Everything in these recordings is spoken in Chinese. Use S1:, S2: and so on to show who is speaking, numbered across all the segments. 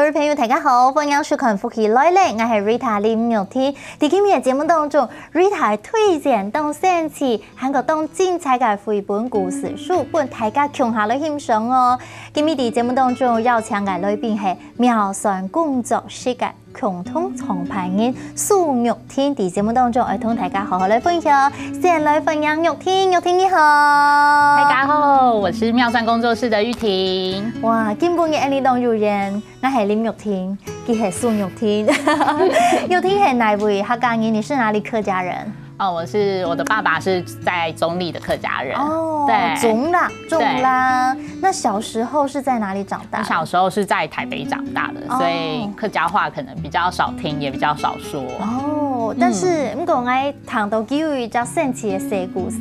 S1: 位朋友大家好，歡迎收看福氣來了，我係 Rita 林玉天。喺今日節目當中 ，Rita 推薦當選詞韓國當精彩嘅繪本故事書，本大家共下來欣賞哦。今日喺節目當中邀請嘅來賓係妙算工作室嘅共同創辦人蘇玉天，喺節目當中會同大家好好來分享。先來分享玉天，玉天你好，
S2: 大家好，我是妙算工作室的玉婷。
S1: 哇，今本嘅你當主人，我係林玉天，佢係蘇玉天。玉天係哪位客家人？你是哪裡客家人？
S2: 哦，我的爸爸是在中壢的客家人。
S1: 哦，
S2: 对，
S1: 中啦。那小時候是在哪裡長大？
S2: 小時候是在台北長大的，所以客家話可能比較少聽，也比較少說。
S1: 哦，但是我講談到幾位較神奇的小故事，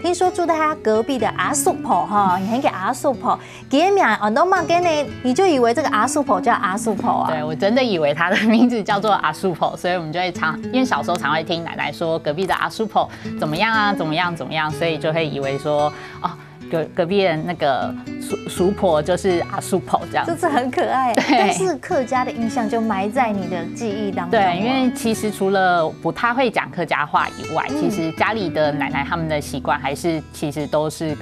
S1: 聽說住在他隔壁的阿叔婆哈，你很給阿叔婆，給名我都冇給你就以為這個阿叔婆叫阿叔婆啊？
S2: 對，我真的以為他的名字叫做阿叔婆，所以我們就會因為小時候常會聽奶奶說隔壁的阿叔婆怎麼樣啊，怎麼樣，所以就會以為說哦，隔壁的那個叔婆就是阿叔婆這樣，
S1: 就是很可愛。但是客家的印象就埋在你的記憶當中。
S2: 對，因為其實除了不太會講客家話以外，其實家裡的奶奶他們的習慣其實都是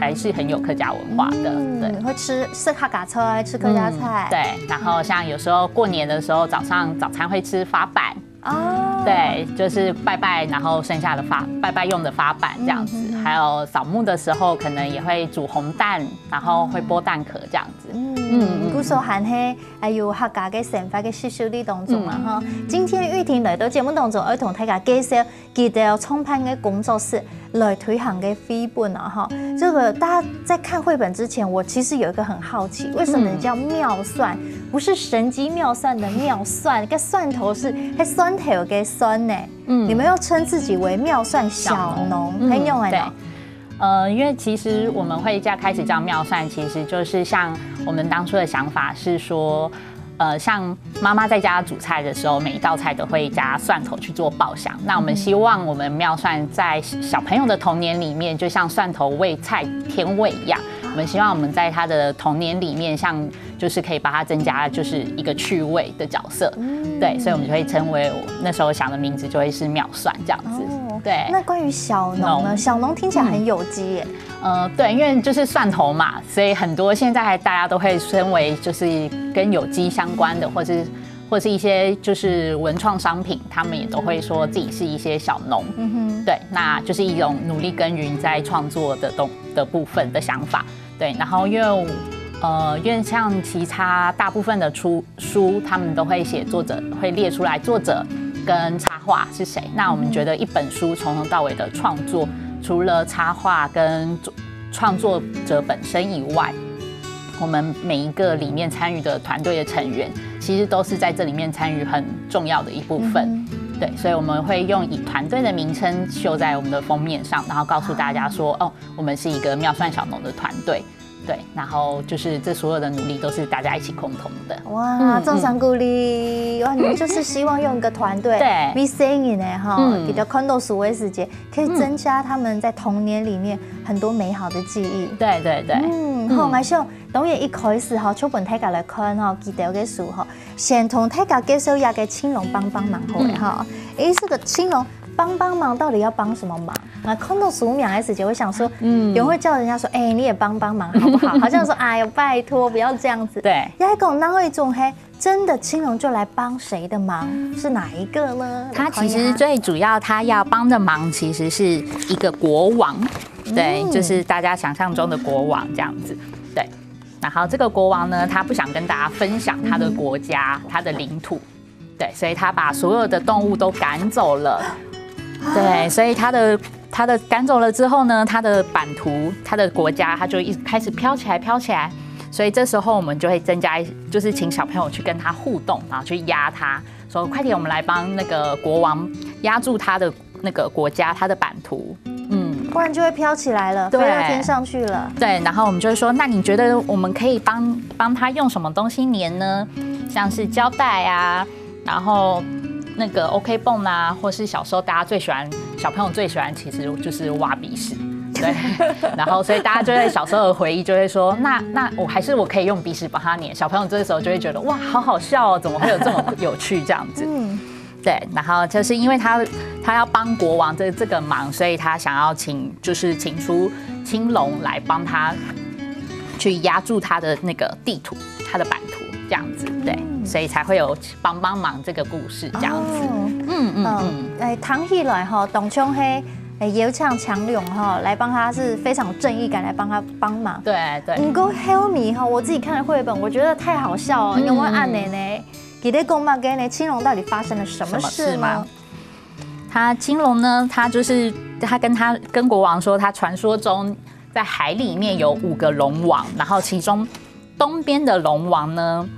S2: 還是很有客家文化的。對，
S1: 會吃客家菜，吃客家菜。
S2: 對，然後像有時候過年的時候，早餐會吃發板。
S1: 哦，
S2: 對，就是拜拜，然後剩下的拜拜用的發板這樣子，還有掃墓的時候，可能也會煮紅蛋，然後會剝蛋殼這樣子。
S1: 古時候還係還有客家嘅生活嘅小小啲當中嘛哈。今天玉婷來到節目當中，要同大家介紹佢哋創辦嘅工作室來推行嘅繪本啊哈。這個大家在看繪本之前，我其實有一個很好奇，為什麼叫妙算？不是神機妙算的妙算，個蒜頭是蒜頭嘅蒜呢。你們又稱自己為妙算小農，很用哎。
S2: 因為其實我們會開始叫妙算，其實就是像我們當初的想法是說，像媽媽在家煮菜的時候，每一道菜都會加蒜頭去做爆香。那我們希望我們妙算在小朋友的童年裡面，就像蒜頭為菜添味一樣。我們希望我們在他的童年裡面，像就是可以把它增加就是一個趣味的角色。對，所以我們就會稱為那時候想的名字就會是妙算這樣子。對，
S1: 那關於小農呢？小農聽起來很有機耶。
S2: 對，因為就是蒜頭嘛，所以很多現在大家都會稱為就是跟有機相關的，或是一些就是文創商品，他們也都會說自己是一些小農。對，那就是一種努力耕耘在創作的部分的想法。對，然後因為像其他大部分的書，他們都會寫作者，會列出來作者跟插畫是誰。那我們覺得一本書從頭到尾的創作，除了插畫跟創作者本身以外，我們每一個裡面參與的團隊的成員，其實都是在這裡面參與很重要的一部分。對，所以我們會用以團隊的名稱繡在我們的封面上，然後告訴大家說，哦，我們是一個妙算小農的團隊。對，然後就是這所有的努力都是大家一起共同的。
S1: 哇，掌聲鼓勵！哇，你們就是希望用一個團隊，對，比聲音呢哈，比較看到數位世界，可以增加他們在童年裡面很多美好的記憶。
S2: 對。
S1: 好，我想當然一開始哈，出本大家來看哈，記得嘅書哈，先同大家介紹一個青龍幫忙好嘅哈。這個青龍幫忙到底要幫什麼忙？那看到書名的時候，我想說，有人會叫人家說，你也幫忙好不好？好像說，哎呦，拜託，不要這樣子。
S2: 對，
S1: 要講哪一種真的青龍就來幫誰的忙？是哪一個呢？
S2: 他其實最主要，他要幫的忙其實是一個國王，對，就是大家想象中的國王這樣子。對，然後這個國王呢，他不想跟大家分享他的國家、他的領土，對，所以他把所有的動物都趕走了。對，所以他的趕走了之後呢，他的版圖，他的國家，他就一直開始飄起來。所以這時候我們就會增加，就是請小朋友去跟他互動，然後去壓他，說快點，我們來幫那個國王壓住他的那個國家，他的版圖，
S1: 不然就會飄起來了，飛到天上去了。
S2: 對，然後我們就會說，那你覺得我們可以幫他用什麼東西粘呢？像是膠帶啊，然後那個 OK 繃啊，或是小時候大家最喜歡，小朋友最喜歡其實就是挖鼻屎。对，然后所以大家就会小时候的回忆就会说，那我可以用鼻屎帮他粘，小朋友这时候就会觉得哇，好好笑哦，怎么会有这么有趣这样子？对，然后就是因为他要帮国王这个忙，所以他想要请出青龙来帮他去压住他的那个地图，他的版图这样子，对，所以才会有帮忙这个故事这样子。
S1: 唐戏来哈，董琼黑。邀请强龙哈来帮他，是非常有正义感来帮忙。
S2: 对对。
S1: 不过 Help Me 哈，我自己看的绘本，我觉得太好笑了，因为按呢，给的公妈给呢，青龙到底发生了什么事吗？
S2: 青龙呢，他跟国王说，他传说中在海里面有5个龙王，然后其中东边的龙王呢，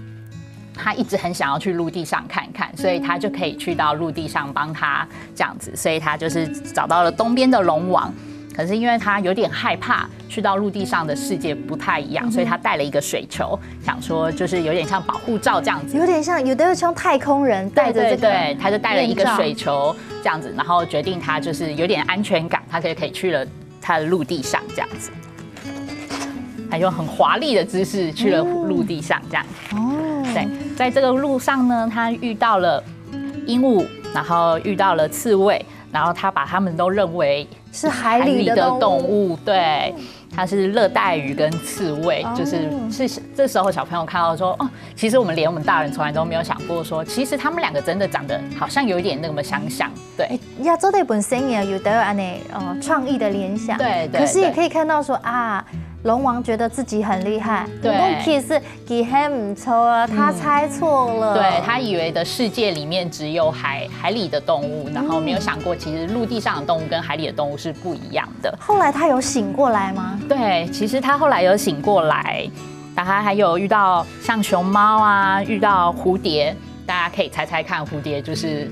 S2: 他一直很想要去陆地上看看，所以他就可以去到陆地上帮他这样子，所以他就是找到了东边的龙王。可是因为他有点害怕去到陆地上的世界不太一样，所以他带了一个水球，想说就是有点像保护罩这样子，
S1: 有点像太空人带着这个，
S2: 对，他就带了一个水球这样子，然后决定他就是有点安全感，他可以去了他的陆地上这样子，他用很华丽的姿势去了陆地上这样子。对，在这个路上呢，他遇到了鹦鹉，然后遇到了刺猬，然后他把他们都认为
S1: 是海里的动物。
S2: 对，它是热带鱼跟刺猬，就是这时候小朋友看到说，哦，其实我们大人从来都没有想过说，其实他们2个真的长得好像有一点那么相像。对，
S1: 亚洲的本身也有得安呢创意的联想。
S2: 对，
S1: 可是也可以看到说啊。龙王觉得自己很厉害，
S2: 对，
S1: 其实他很不错啊，他猜错了，
S2: 对，他以为的世界里面只有海里的动物，然后没有想过其实陆地上的动物跟海里的动物是不一样的。
S1: 后来他有醒过来吗？
S2: 对，其实他后来有醒过来，他还有遇到像熊猫啊，遇到蝴蝶，大家可以猜猜看，蝴蝶就是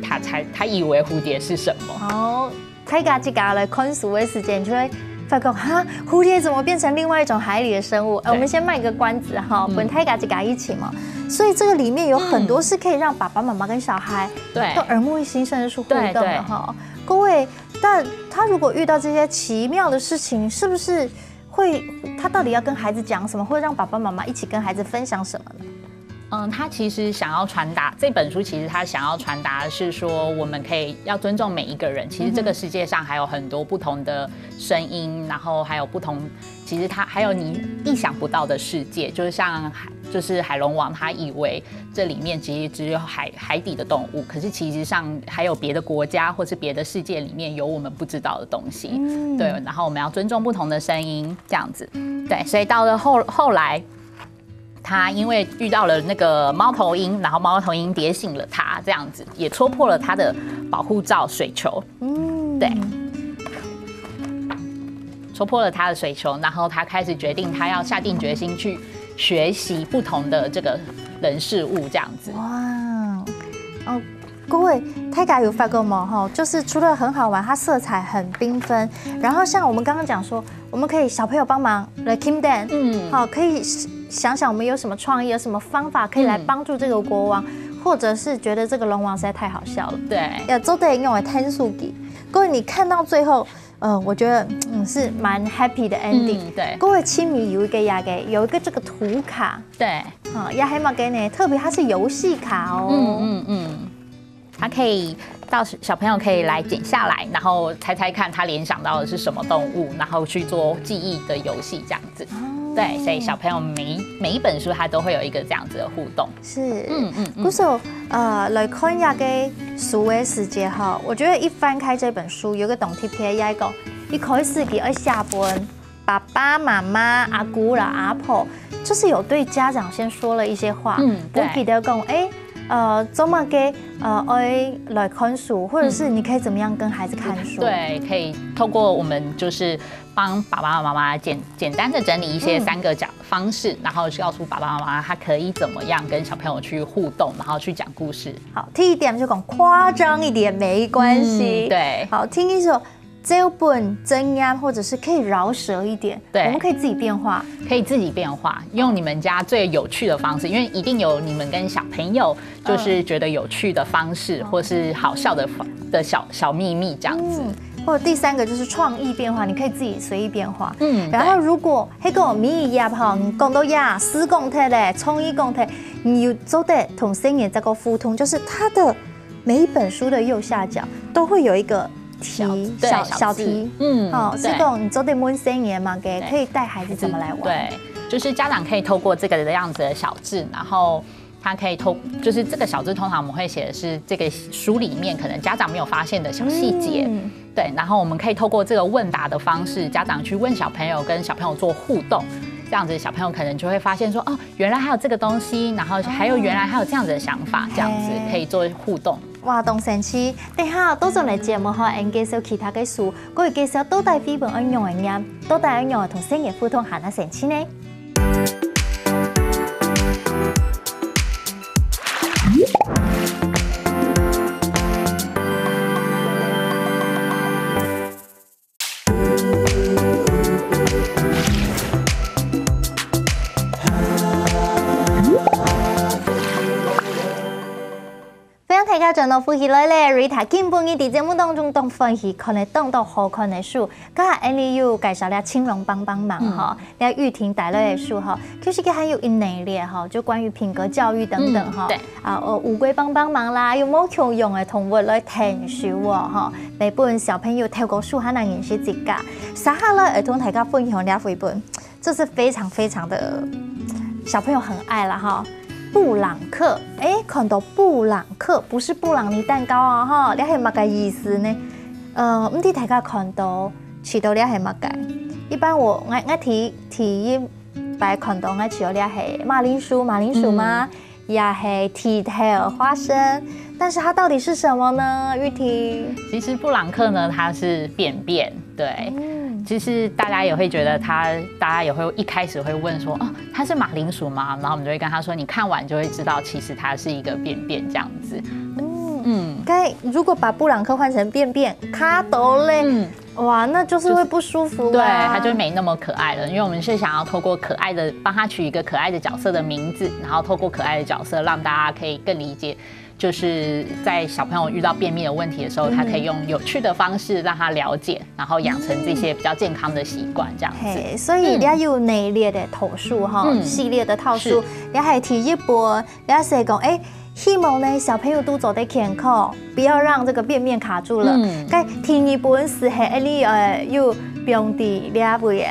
S2: 他以为蝴蝶是什么？
S1: 好，大家这个来看书的时间就会。发觉哈，蝴蝶怎么变成另外一种海里的生物？我们先卖个关子哈，本太嘎这嘎一起嘛。所以这个里面有很多是可以让爸爸妈妈跟小孩都耳目一新，甚至是互动的哈。各位，但他如果遇到这些奇妙的事情，是不是会他到底要跟孩子讲什么，会让爸爸妈妈一起跟孩子分享什么呢？
S2: 他其实想要传达这本书，其实他想要传达的是说，我们要尊重每一个人。其实这个世界上还有很多不同的声音，然后还有不同，其实还有你意想不到的世界。就是像海龙王，他以为这里面其实只有海底的动物，可是其实上还有别的国家或是别的世界里面有我们不知道的东西。对，然后我们要尊重不同的声音，这样子。对，所以到了后来。他因为遇到了那个猫头鹰，然后猫头鹰点醒了他，这样子也戳破了他的保护罩水球。对，戳破了他的水球，然后他开始决定，他要下定决心去学习不同的这个人事物，这样子。
S1: 哇，各位，太嘎有发过吗？哈，就是除了很好玩，它色彩很缤纷。然后像我们刚刚讲说，我们可以小朋友帮忙来 Kim Dan，好，可以想想我们有什么创意，有什么方法可以来帮助这个国王，或者是觉得这个龙王实在太好笑了。
S2: 对，
S1: 要做得用来摊数给各位，你看到最后，我觉得是蛮 happy 的 ending。
S2: 对，
S1: 各位亲迷有一个这个图卡。
S2: 对，
S1: 亚黑马给呢，特别它是游戏卡哦。
S2: 它可以到小朋友可以来剪下来，然后猜猜看他联想到的是什么动物，然后去做记忆的游戏这样子。对，所以小朋友每一本书它都会有一个这样子的互动。
S1: 是，故事来看一下嘅书的时间哈，我觉得一翻开这本书，有个动贴片一个，一开始给二下本爸爸妈妈、阿姑啦、阿婆，就是有对家长先说了一些话。不记得讲怎么给来看书，或者是你可以怎么样跟孩子看书？
S2: 对，可以透过我们就是帮爸爸妈妈简单的整理一些3个方式，然后告诉爸爸妈妈他可以怎么样跟小朋友去互动，然后去讲故事。
S1: 好，第一点就讲夸张一点没关系。
S2: 对，
S1: 好，听一首。这本真音或者是可以饶舌一点，对，我们可以自己变化，
S2: 用你们家最有趣的方式，因为一定有你们跟小朋友就是觉得有趣的方式，或是好笑的小秘密这样子。
S1: 或者第3个就是创意变化，你可以自己随意变化。
S2: 然
S1: 后如果那个米业哈，你讲到呀，施工体嘞，创意工体，你有做得同声音这个互通，就是它的每一本书的右下角都会有一个题小题，这个你做得满声音嘛，可以带孩子怎么来玩？
S2: 对，就是家长可以透过这个的样子的小字，然后。他可以就是这个小字，通常我们会写的是这个书里面可能家长没有发现的小细节，对。然后我们可以透过这个问答的方式，家长去问小朋友，跟小朋友做互动，这样子小朋友可能就会发现说，哦，原来还有这个东西，然后还有原来还有这样子的想法，这样子可以做互动。
S1: 哇，动神奇！等下多做嚟节目哈，我介绍其他嘅书，我会介绍多大绘本应用嘅嘢，多大应用同声音互动下得神奇呢？大家轉到歡喜來咧 ，Rita 今半日喺節目當中都分析可能當到好看的書，今日 Annie 介紹了青龍幫忙哈，你玉婷帶來的書哈，其實佢還有一系列哈，就關於品格教育等等哈，烏龜幫忙啦，有冇強用嘅動物來聽書哈，嚟幫小朋友透過書還能認識自己。稍後咧，兒童大家分享兩本，這是非常非常的小朋友很愛啦哈。布朗克，看到布朗克不是布朗尼蛋糕啊哈，你係乜嘅意思呢？唔知大家看到知道你係乜嘅？一般我提一擺看到我知道你係馬鈴薯嗎？也係蹄頭花生，但是它到底是什麼呢？玉婷，
S2: 其實布朗克呢，它是便便，對。其實大家也會覺得大家也會一開始會問說，哦，它是馬鈴薯嗎？然後我們就會跟他說，你看完就會知道，其實它是一個便便這樣子。
S1: 如果把布朗克換成便便，卡豆嘞，哇，那就是會不舒服，
S2: 對，它就沒那麼可愛了。因為我們是想要透過可愛的，幫他取一個可愛的角色的名字，然後透過可愛的角色，讓大家可以更理解。就是在小朋友遇到便秘的问题的时候，他可以用有趣的方式让他了解，然后养成这些比较健康的习惯，这样子。
S1: 所以你有内列的套书哈，系列的套书，你还提一本，你要写讲，希望呢小朋友都走得健康，不要让这个便秘卡住了。该提一本是系你有平地两位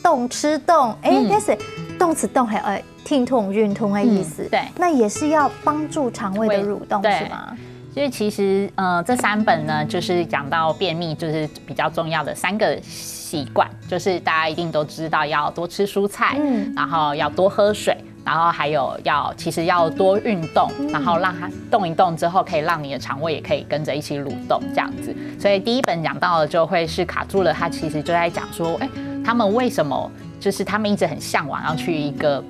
S1: 动吃动，但是动吃动还听痛运痛的意思，
S2: 对，
S1: 那也是要帮助肠胃的蠕动，是吗？
S2: 所以其实这3本呢，就是讲到便秘，就是比较重要的3个习惯，就是大家一定都知道要多吃蔬菜，然后要多喝水，然后还有其实要多运动，然后让它动一动之后，可以让你的肠胃也可以跟着一起蠕动这样子。所以第一本讲到的就会是卡住了，它其实就在讲说，他们为什么就是他们一直很向往要去一个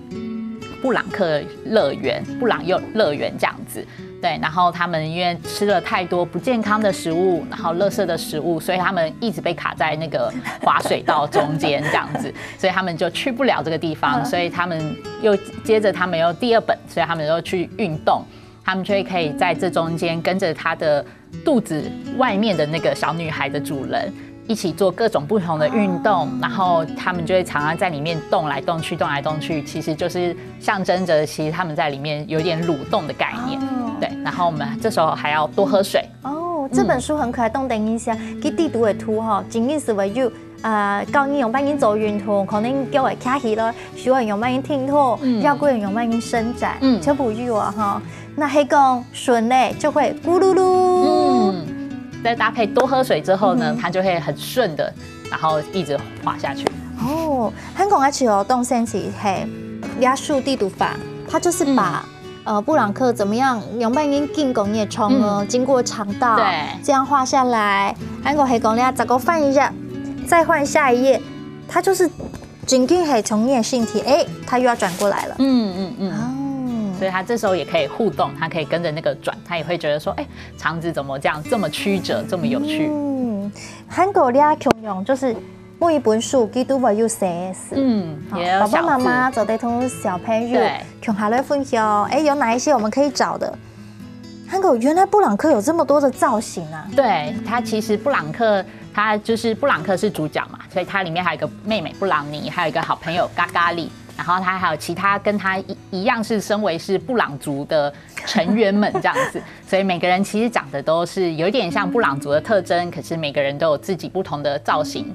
S2: 布朗克乐园、布朗幼乐园这样子，对，然后他们因为吃了太多不健康的食物，然后垃圾的食物，所以他们一直被卡在那个滑水道中间这样子，所以他们就去不了这个地方，所以他们又接着他们又第2本，所以他们又去运动，他们就会可以在这中间跟着他的肚子外面的那个小女孩的主人。一起做各种不同的运动，然后他们就会常常在里面动来动去，动来动去，其实就是象征着其实他们在里面有点蠕动的概念。对，然后我们这时候还要多喝水。
S1: 这本书很可爱，动等一下，佢地图的图哈，仅仅是为有教你用办法做运动，可能叫我卡起了，需要用办法听透，要个人用办法伸展，就不有啊哈。那黑讲顺嘞就会咕噜噜。
S2: 再搭配多喝水之后呢，它就会很顺的，然后一直滑下去。
S1: 香港一有动身体嘿，压缩地图法，它就是把布朗克怎么样用办法进攻液冲经过肠道，对，这样画下来。香港黑讲你再给我翻一下，再换下一页，它就是紧紧黑从液性体，它又要转过来了。
S2: 所以他这时候也可以互动，他可以跟着那个转，他也会觉得说，肠子怎么这样这么曲折，这么有趣。
S1: 韩国咧强用就是每一本书佢都会有写字，
S2: 也有
S1: 爸爸妈妈走得同小朋友穷下来分享，有哪一些我们可以找的？韩国原来布朗克有这么多的造型啊！
S2: 对，它其实布朗克他就是布朗克是主角嘛，所以他里面还有一个妹妹布朗尼，还有一个好朋友嘎嘎里。然后他还有其他跟他一样是身为是布朗族的成员们这样子，所以每个人其实长得都是有一点像布朗族的特征，可是每个人都有自己不同的造型。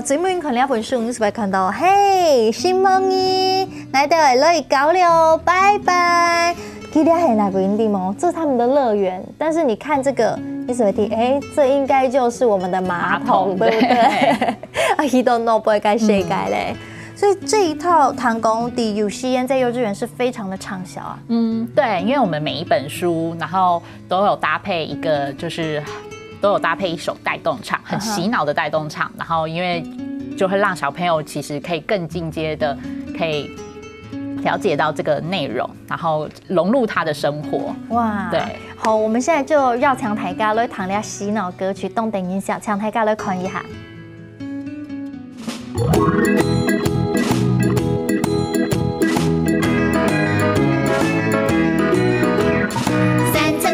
S1: 最尾看了本书，你是不是看到嘿，新梦姨来的乐高了，拜拜。记得是哪个地方？这是他们的乐园。但是你看这个，你是不是听？这应该就是我们的马桶，对不对？啊，伊都弄不会该谁改嘞。所以这一套唐宫的有戏烟在幼稚园是非常的畅销啊。
S2: 对，因为我们每一本书，然后都有搭配一个，就是都有搭配一首带动唱，很洗脑的带动唱，然后因为就会让小朋友其实可以更进阶的可以了解到这个内容，然后融入他的生活。
S1: 哇，对，好，我们现在就要请大家来听下洗脑歌曲，动等一下，请大家来看一下。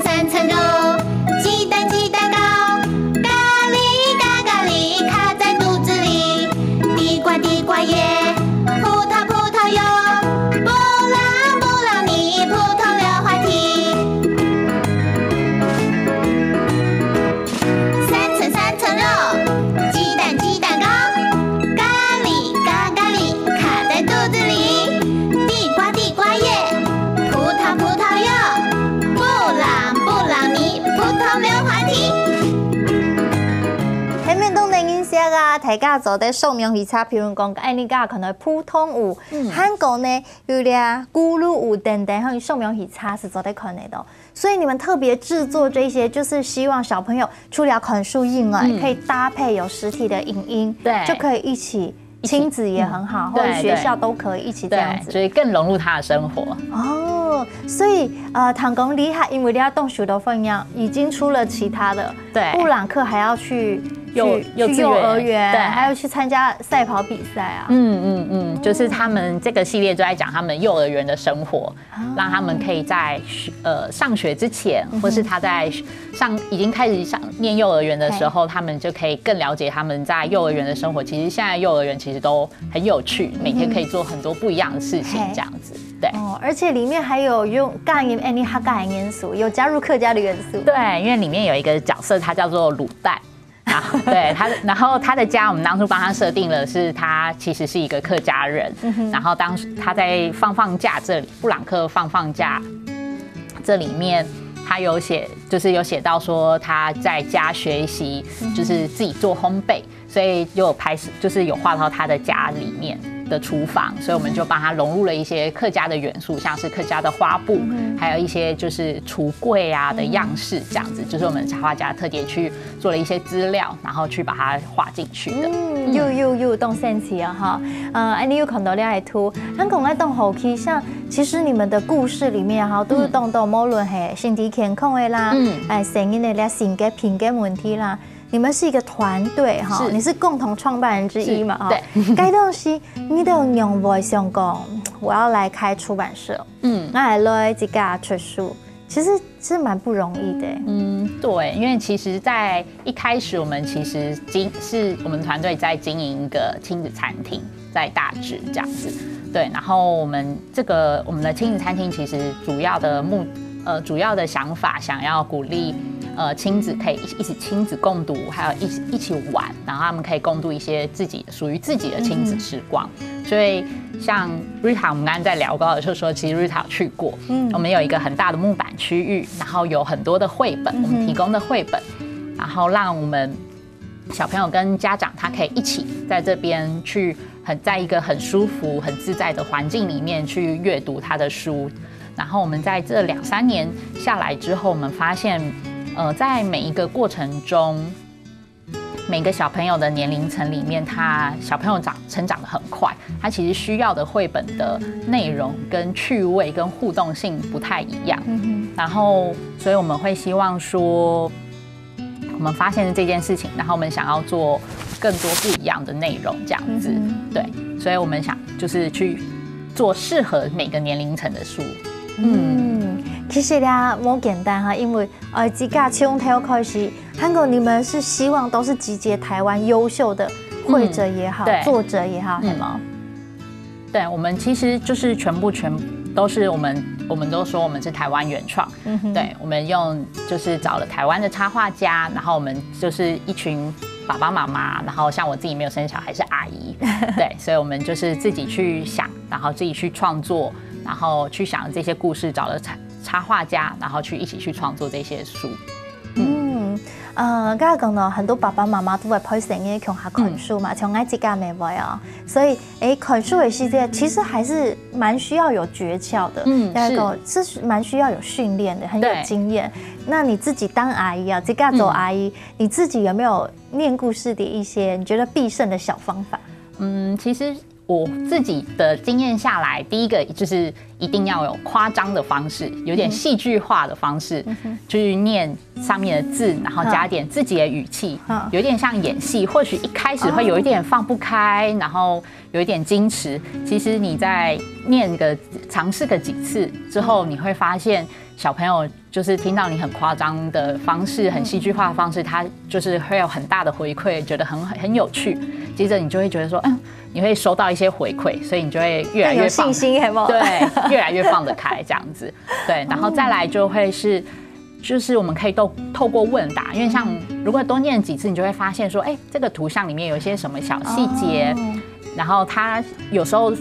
S3: 三层肉，鸡蛋糕，咖喱咖喱卡在肚子里，地瓜叶，葡萄柚，布朗尼，葡萄溜滑梯。三层肉，鸡蛋糕，咖喱卡在肚子里，地瓜叶，葡萄柚。布朗尼，葡萄溜滑梯。
S1: 前面都能影响啊，大家做的扫描仪差，譬如讲，你家可能普通有，韩国呢有俩咕噜舞等等，还有扫描仪差是做的可能的。所以你们特别制作这些，就是希望小朋友除了看书以外，可以搭配有实体的影音，
S2: 对，
S1: 就可以一起。亲子也很好，或者学校都可以一起这样子，
S2: 所以更融入他的生活。
S1: 哦，所以唐宫厉害，因为你要动手的分量已经出了其他的，
S2: 对，
S1: 布朗克还要去幼儿园，对，还要去参加赛跑比赛啊。
S2: 就是他们这个系列就在讲他们幼儿园的生活，让他们可以在上学之前，或是他在已经开始念幼儿园的时候，他们就可以更了解他们在幼儿园的生活。其实现在幼儿园其实都很有趣，每天可以做很多不一样的事情，这样子。对，
S1: 而且里面还有用干音、哈干元素，有加入客家的元素。
S2: 对，因为里面有一个角色，他叫做卤蛋。对他，然后他的家，我们当初帮他设定了是他其实是一个客家人，然后当时他在放假这里，布朗克放假这里面，他有写到说他在家学习，就是自己做烘焙，所以有就是有画到他的家里面的厨房，所以我们就帮他融入了一些客家的元素，像是客家的花布，还有一些就是橱柜啊的样式，这样子，就是我们插画家特别去做了一些资料，然后去把它画进去的。
S1: 又动神奇啊哈！你有看到了图，咱讲来动后期，像其实你们的故事里面哈，都是动到无论係身體健康的啦，成因的啦性格品格问题啦。你们是一个团队哈，你是共同创办人之一嘛？对，该东西你都用微想讲，我要来开出版社，那来一家出书，其实是蛮不容易的。
S2: 对，因为其实，在一开始我们其实是我们团队在经营一个亲子餐厅，在大直这样子。对，然后我们的亲子餐厅其实主要的想法，想要鼓励。亲子可以一起亲子共读，还有一起玩，然后他们可以共度一些属于自己的亲子时光。所以像 Rita， 我们刚刚在聊过的时候说，其实 Rita 有去过，我们有一个很大的木板区域，然后有很多的绘本，我们提供的绘本，然后让我们小朋友跟家长他可以一起在这边去在一个很舒服、很自在的环境里面去阅读他的书。然后我们在这2-3年下来之后，我们发现。在每一个过程中，每个小朋友的年龄层里面，小朋友成长得很快，他其实需要的绘本的内容跟趣味跟互动性不太一样。然后，所以我们会希望说，我们发现了这件事情，然后我们想要做更多不一样的内容，这样子。对，所以我们想就是去做适合每个年龄层的书。
S1: 其实呀，冇简单哈，因为自家从头开始，韩国你们是希望都是集结台湾优秀的绘者也好，作者也好，对吗？
S2: 对，我们其实就是全部都是我们都说我们是台湾原创，对，我们就是找了台湾的插画家，然后我们就是一群爸爸妈妈，然后像我自己没有生小孩是阿姨，对，所以我们就是自己去想，然后自己去创作，然后去想这些故事，找了插画家，然后一起去创作这些书。
S1: 刚才讲到很多爸爸妈妈都会陪小囡共下看书嘛，从爱自家妹妹啊，所以看书的世界其实还是蛮需要有诀窍的，是蛮需要有训练的，很有经验。那你自己当阿姨啊，自家做阿姨，你自己有没有念故事的一些你觉得必胜的小方法？
S2: 其实我自己的经验下来，第一个就是一定要有夸张的方式，有点戏剧化的方式，去念上面的字，然后加点自己的语气，有点像演戏。或许一开始会有一点放不开，然后有一点矜持。其实你在尝试个几次之后，你会发现小朋友就是听到你很夸张的方式、很戏剧化的方式，他就是会有很大的回馈，觉得很有趣。接着你就会觉得说，你会收到一些回馈，所以你就会越来越
S1: 有信心，
S2: 对，越来越放得开这样子。对，然后再来就会就是我们可以透过问答，因为像如果多念几次，你就会发现说，这个图像里面有一些什么小细节，然后它有时候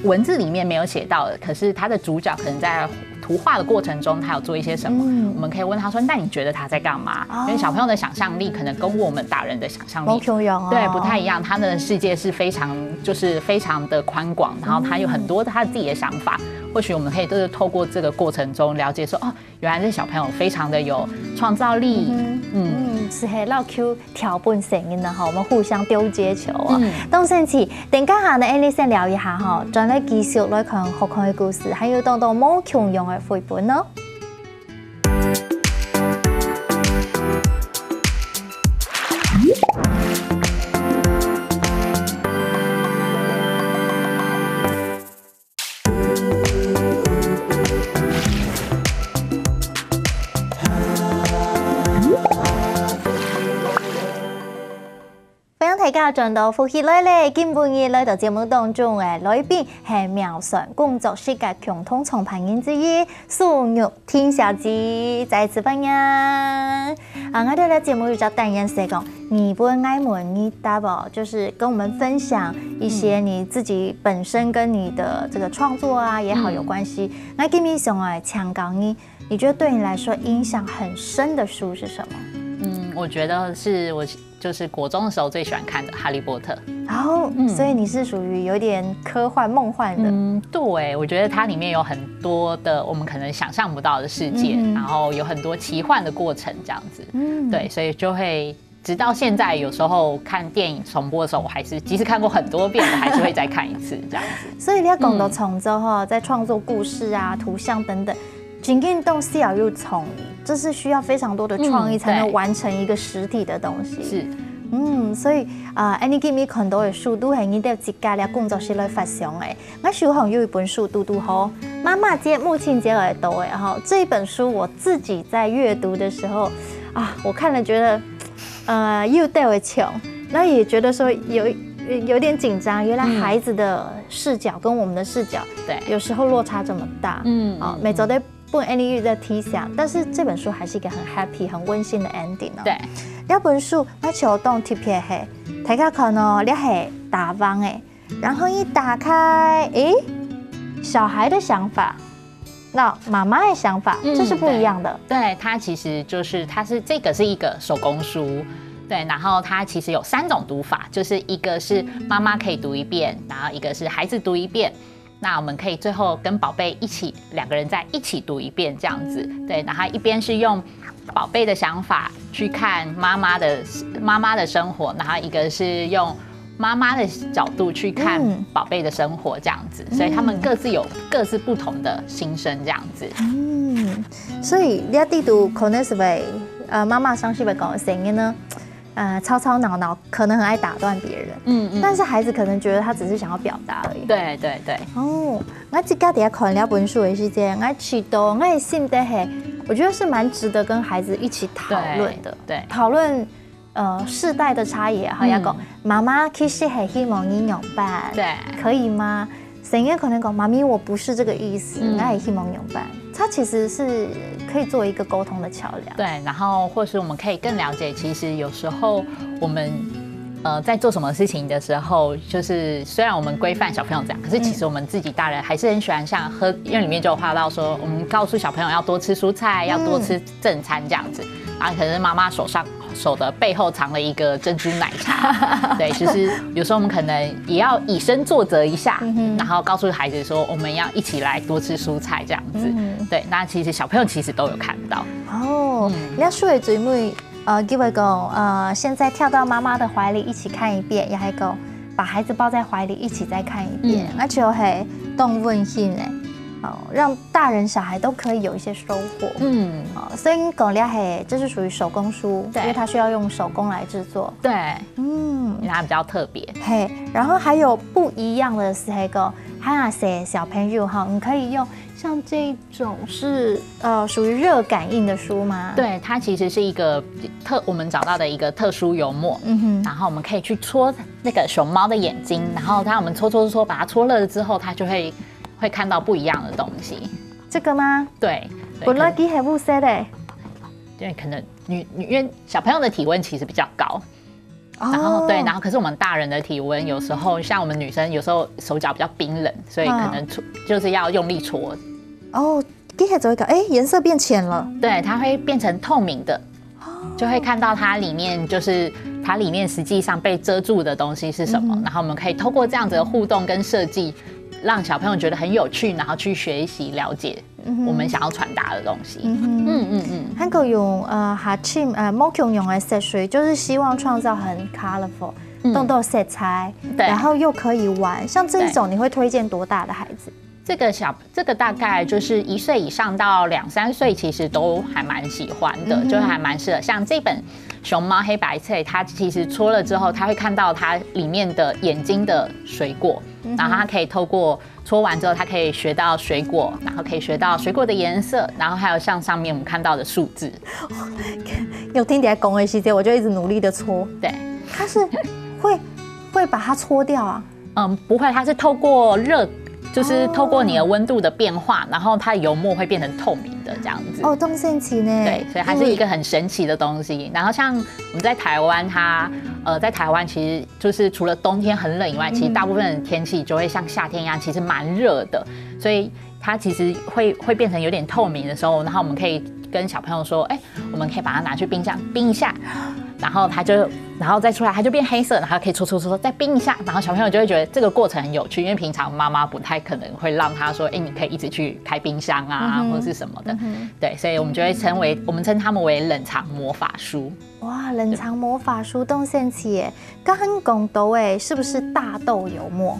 S2: 文字里面没有写到的，可是它的主角可能在图画的过程中，他有做一些什么，我们可以问他说：“那你觉得他在干嘛？”因为小朋友的想象力可能跟我们大人的想象力对不太一样，他的世界是非常的宽广，然后他有很多他自己的想法。或许我们可以就是透过这个过程中了解说，原来这小朋友非常的有创造力，
S1: 是系老 Q 调本声音的哈，我们互相丢接球啊。董先生，等家下呢，你先聊一下哈，再来继续来看好看的故事，还有当到冇穷用的绘本哦。大家轉到歡喜來咧，今半夜來到節目當中嘅來賓係苗栗工作室嘅共同創辦人之一蘇玉天小姐，再次歡迎。我哋嘅節目有個單元是講你問愛問你答寶，就是跟我們分享一些你自己本身跟你的這個創作啊也好有關係。我今日想來請教你覺得對你來說影響很深的書是什麼？
S2: 我覺得是我就是國中的時候最喜歡看的《哈利波特》。
S1: 所以你是屬於有點科幻夢幻的。
S2: 對，我覺得它裡面有很多的我們可能想象不到的世界，然後有很多奇幻的過程，這樣子。對，所以就會直到現在，有時候看電影重播的時候，我還是即使看過很多遍，我還是會再看一次，這樣子。
S1: 所以你要講到創作哈，在創作故事啊、圖像等等。整件東西要有創意，這是需要非常多的創意才能完成一個實體的東西。
S2: 是，
S1: 所以你今日看到的書都係你哋自家嘅工作室來發想嘅。我手上有一本書，嘟好，媽媽節、母親節來讀嘅哈。這一本書我自己在閱讀的時候我看了覺得又帶我強，那也覺得說有點緊張，原來孩子的視角跟我們的視角，對，有時候落差這麼大。每週都本 Annie 在提醒，但是這本書還是一個很 happy、很溫馨的 ending 哦。
S2: 對，
S1: 這本書我手動貼片係，大家看哦，你係大方誒，然後一打開，小孩的想法，那媽媽的想法，這是不一樣的。
S2: 對，它其實就是這個是一個手工書。對，然後它其實有3種讀法，就是一個是媽媽可以讀一遍，然後一個是孩子讀一遍。那我們可以最後跟寶貝2個人在一起讀一遍這樣子。對，然後一邊是用寶貝的想法去看媽媽的生活，然後一個是用媽媽的角度去看寶貝的生活這樣子。所以他們各自有各自不同的心聲這樣子。
S1: 所以你喺呢度可能是為媽媽上次咪講嘅聲音呢？吵吵鬧鬧，可能很愛打斷別人。但是孩子可能覺得他只是想要表達而已。
S2: 對對對。
S1: 我我自家底下看了本书的时间，我觉得我的心得是，我觉得是蛮值得跟孩子一起讨论的。
S2: 对，
S1: 讨论世代的差异哈，要讲妈妈其实很希望你用班，
S2: 对，
S1: 可以吗？谁也可能讲妈咪，我不是这个意思，我也希望用班。它其实是可以做一个沟通的桥梁。
S2: 对，然后或是我们可以更了解，其实有时候我们在做什么事情的时候，就是虽然我们规范小朋友这样，可是其实我们自己大人还是很喜欢像因为里面就有画到说，我们告诉小朋友要多吃蔬菜，要多吃正餐这样子，啊，可能妈妈手的背后藏了一个珍珠奶茶，对，就是有时候我们可能也要以身作则一下，然后告诉孩子说我们要一起来多吃蔬菜这样子，对，那其实小朋友其实都有看到。
S1: 哦，你要说的最美，给我讲，现在跳到妈妈的怀里一起看一遍，也还讲把孩子抱在怀里一起再看一遍，那就很动温馨嘞。让大人小孩都可以有一些收获。所以狗料嘿，这是属于手工书，因为它需要用手工来制作。
S2: 对，因为它比较特别。
S1: 嘿，然后还有不一样的是那个，还有些小朋友哈，你可以用像这种是属于热感应的书吗？
S2: 对，它其实是一个我们找到的一个特殊油墨，然后我们可以去戳那个熊猫的眼睛，然后我们搓，把它搓热了之后，它就会看到不一样的东西。
S1: 这个吗？
S2: 对，
S1: 本来几还不塞的，
S2: 因为可能因为小朋友的体温其实比较高，然后对，然后可是我们大人的体温有时候像我们女生有时候手脚比较冰冷，所以可能就是要用力搓。
S1: 哦，几还做一个，颜色变浅了，
S2: 对，它会变成透明的，就会看到它里面就是它里面实际上被遮住的东西是什么，然后我们可以透过这样子的互动跟设计，让小朋友觉得很有趣，然后去学习了解我们想要传达的东西。
S1: 还可以用哈青毛球用的色水，就是希望创造很 colorful，动动色彩，然后又可以玩。像这一种，你会推荐多大的孩子？
S2: 这个大概就是1岁以上到2、3岁，其实都还蛮喜欢的，就是还蛮适合。像这本熊猫黑白册，它其实搓了之后，它会看到它里面的眼睛的水果，然后它可以透过搓完之后，它可以学到水果，然后可以学到水果的颜色，然后还有像上面我们看到的数字。
S1: 有听起来讲的时间，我就一直努力的搓。
S2: 对，
S1: 它是会把它搓掉啊？
S2: 不会，它是透过就是透过你的温度的变化，然后它的油墨会变成透明的这样子。
S1: 哦，这么神奇呢？
S2: 对，所以它是一个很神奇的东西。然后像我们在台湾，在台湾其实就是除了冬天很冷以外，其实大部分的天气就会像夏天一样，其实蛮热的。所以它其实会变成有点透明的时候，然后我们可以跟小朋友说，我们可以把它拿去冰箱冰一下。然后再出来，它就变黑色，然后可以搓，再冰一下，然后小朋友就会觉得这个过程很有趣，因为平常妈妈不太可能会让他说，你可以一直去开冰箱啊，或者是什么的，对，所以我们就会称他们为冷藏魔法书。
S1: 哇，冷藏魔法书动神奇耶！刚刚讲到是不是大豆油墨？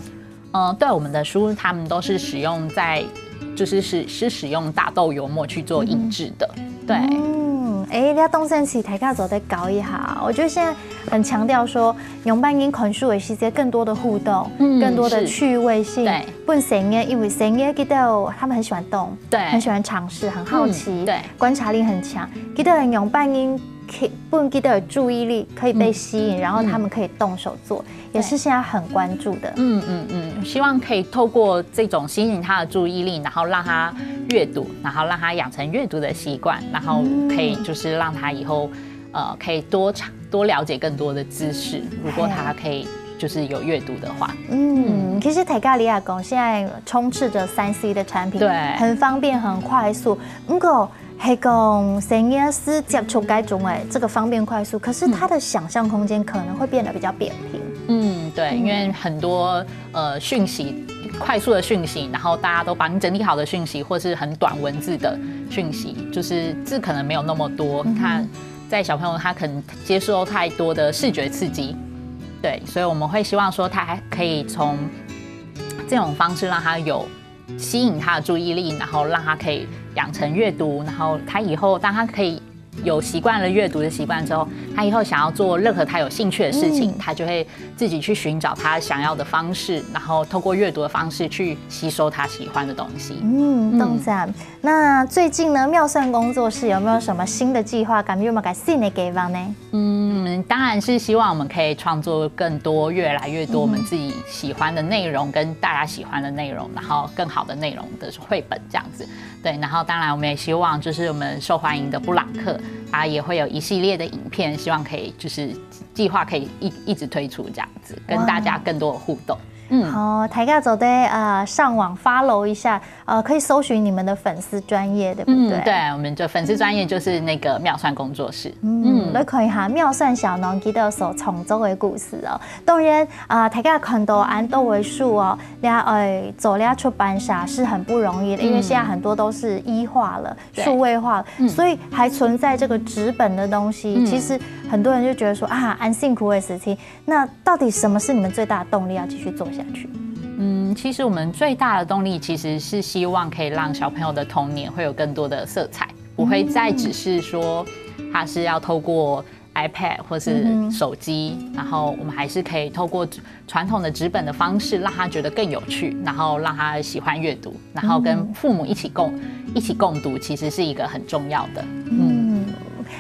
S2: 对，我们的书他们都是使用是使用大豆油墨去做印制的，对。
S1: 你要动身起台下走再搞一下。我觉得现在很强调说，用半音款数的时间更多的互动，更多的趣味性。对，不神耶，因为神耶记得他们很喜欢动，对，很喜欢尝试，很好奇，对，观察力很强。记得用半音。不记得注意力可以被吸引，然后他们可以动手做，也是现在很关注的。
S2: 希望可以透过这种吸引他的注意力，然后让他阅读，然后让他养成阅读的习惯，然后可以就是让他以后可以多了解更多的知识。如果他可以就是有阅读的话，
S1: 其实台加利亚讲现在充斥着3C 的产品，对，很方便，很快速。不过还讲生意是接触该种这个方便快速，可是它的想象空间可能会变得比较扁平。
S2: 对，因为很多讯息，快速的讯息，然后大家都把你整理好的讯息，或是很短文字的讯息，就是字可能没有那么多。在小朋友他可能接受太多的视觉刺激，对，所以我们会希望说他还可以从这种方式让他有吸引他的注意力，然后让他可以养成阅读，然后他以后当他可以有习惯了阅读的习惯之后，他以后想要做任何他有兴趣的事情，他就会自己去寻找他想要的方式，然后透过阅读的方式去吸收他喜欢的东西。
S1: 懂赞。那最近呢，妙算工作室有没有什么新的计划？有没有新的计划呢？
S2: 当然是希望我们可以创作更多、越来越多我们自己喜欢的内容，跟大家喜欢的内容，然后更好的内容的绘本这样子。对，然后当然我们也希望就是我们受欢迎的布朗克，它也会有一系列的影片，希望可以就是计划可以一直推出这样子，跟大家更多的互动。
S1: 好，大家走的上网 follow 一下，可以搜寻你们的粉丝专页，对不对？
S2: 对，我们的粉丝专页就是那个妙算工作室。
S1: 你可以哈妙算小农记得所创作的故事哦。当然大家看到按多为数哦，走了出版社是很不容易的，因为现在很多都是医化了、数位化了，所以还存在这个纸本的东西。其实很多人就觉得说安辛苦的事情，那到底什么是你们最大的动力要继续做下去？
S2: 其实我们最大的动力其实是希望可以让小朋友的童年会有更多的色彩，不会再只是说他是要透过 iPad 或是手机，然后我们还是可以透过传统的纸本的方式让他觉得更有趣，然后让他喜欢阅读，然后跟父母一起共读，其实是一个很重要的。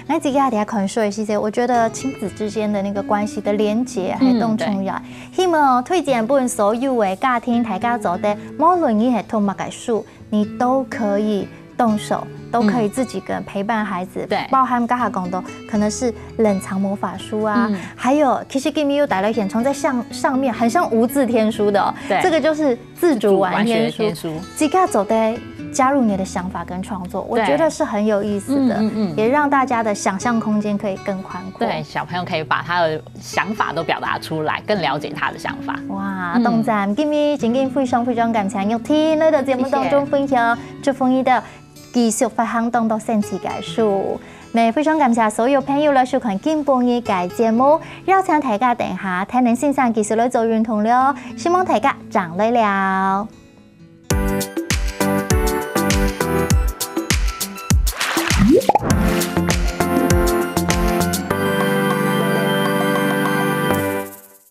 S1: 那自己在看书的时候，我觉得亲子之间的那个关系的连结还更重要。希望推荐本所有的家庭大家做的，无论你是读乜嘅书，你都可以动手，都可以自己跟陪伴孩子。对，包含刚才讲的，可能是冷藏魔法书啊，还有其实 Give Me You 带了显充在上面，很像无字天书的哦。对，这个就是自主玩天书。自己走的。加入你的想法跟创作，我觉得是很有意思的，也让大家的想象空间可以更宽阔。
S2: 对，小朋友可以把他的想法都表达出来，更了解他的想法。
S1: 哇，董赞今日真嘅非常感謝玉天喺度節目當中分享祝福你的繼續發行當到神奇解數。那非常感謝所有朋友來收看今晡日嘅節目，邀請大家等下睇能線上繼續來做認同了，希望大家長累了。